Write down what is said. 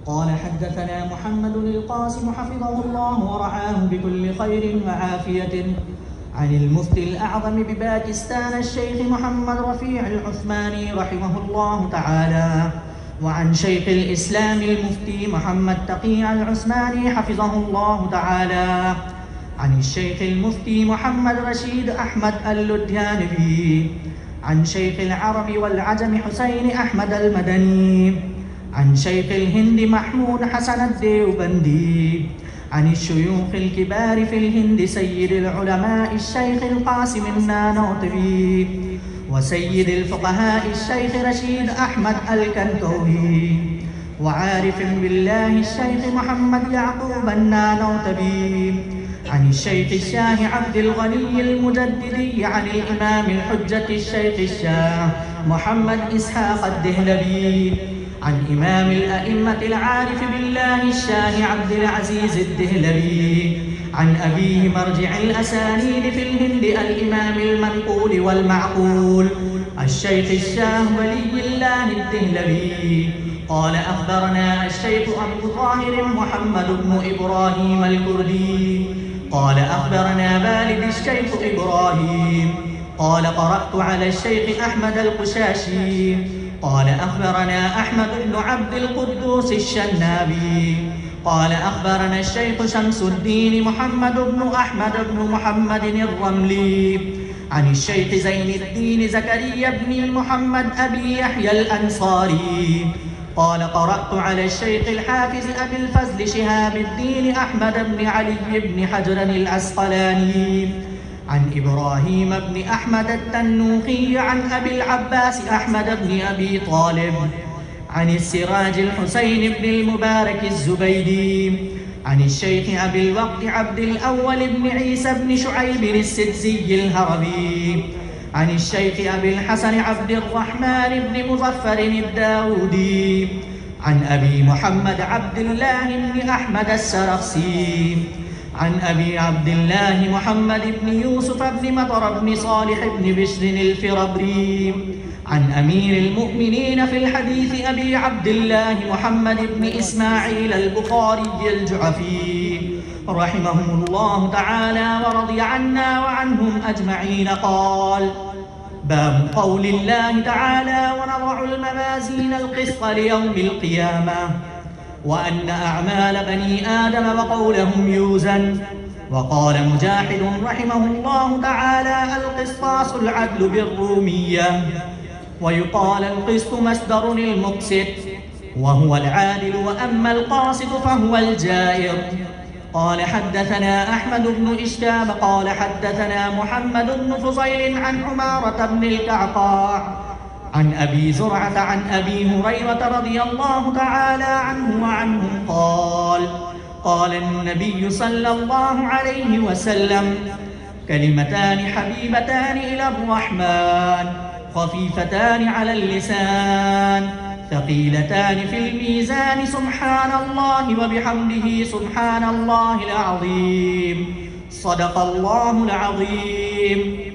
قال حدثنا محمد القاسم حفظه الله ورعاه بكل خير وعافية عن المفتي الأعظم بباكستان الشيخ محمد رفيع العثماني رحمه الله تعالى، وعن شيخ الإسلام المفتي محمد تقي العثماني حفظه الله تعالى، عن الشيخ المفتي محمد رشيد أحمد اللديانبي، عن شيخ العرب والعجم حسين أحمد المدني، عن شيخ الهند محمود حسن الديوبندي، عن الشيوخ الكبار في الهند سيد العلماء الشيخ القاسم النانوتبي، وسيد الفقهاء الشيخ رشيد أحمد الكنتوهي، وعارف بالله الشيخ محمد يعقوب النانوتبي، عن الشيخ الشاه عبد الغني المجددي، عن الإمام الحجة الشيخ الشاه محمد إسحاق الدهلبي، عن إمام الأئمة العارف بالله الشاه عبد العزيز الدهلبي، عن أبيه مرجع الأسانيد في الهند الإمام المنقول والمعقول الشيخ الشاه ولي الله الدهلبي. قال أخبرنا الشيخ أبو طاهر محمد بن إبراهيم الكردي قال أخبرنا والد الشيخ إبراهيم قال قرأت على الشيخ أحمد القشاشي قال أخبرنا أحمد بن عبد القدوس الشنابي قال أخبرنا الشيخ شمس الدين محمد بن أحمد بن محمد الرملي عن الشيخ زين الدين زكريا بن محمد أبي يحيى الأنصاري قال قرأت على الشيخ الحافظ أبي الفضل شهاب الدين أحمد بن علي بن حجر العسقلاني عن إبراهيم بن أحمد التنوخي عن أبي العباس أحمد بن أبي طالب عن السراج الحسين بن المبارك الزبيدي عن الشيخ أبي الوقت عبد الأول بن عيسى بن شعيب السدزي الهربي عن الشيخ أبي الحسن عبد الرحمن بن مظفر الداودي عن أبي محمد عبد الله بن أحمد السرخسي عن أبي عبد الله محمد بن يوسف بن مطر بن صالح بن بشر الفربري عن أمير المؤمنين في الحديث أبي عبد الله محمد بن إسماعيل البخاري الجعفي رحمهم الله تعالى ورضي عنا وعنهم أجمعين. قال: باب قول الله تعالى: ونضع الموازين القسط ليوم القيامة وأن أعمال بني آدم وقولهم يوزن. وقال مجاهد رحمه الله تعالى: القسطاس العدل بالرومية، ويقال القسط مصدر المقسط وهو العادل، وأما القاسط فهو الجائر. قال حدثنا أحمد بن إشتاب قال حدثنا محمد بن فضيل عن عمارة بن الكعقاع عن أبي زرعة عن أبي هريرة رضي الله تعالى عنه وعنهم قال: قال النبي صلى الله عليه وسلم: كلمتان حبيبتان إلى الرحمن خفيفتان على اللسان ثقيلتان في الميزان، سبحان الله وبحمده سبحان الله العظيم. صدق الله العظيم.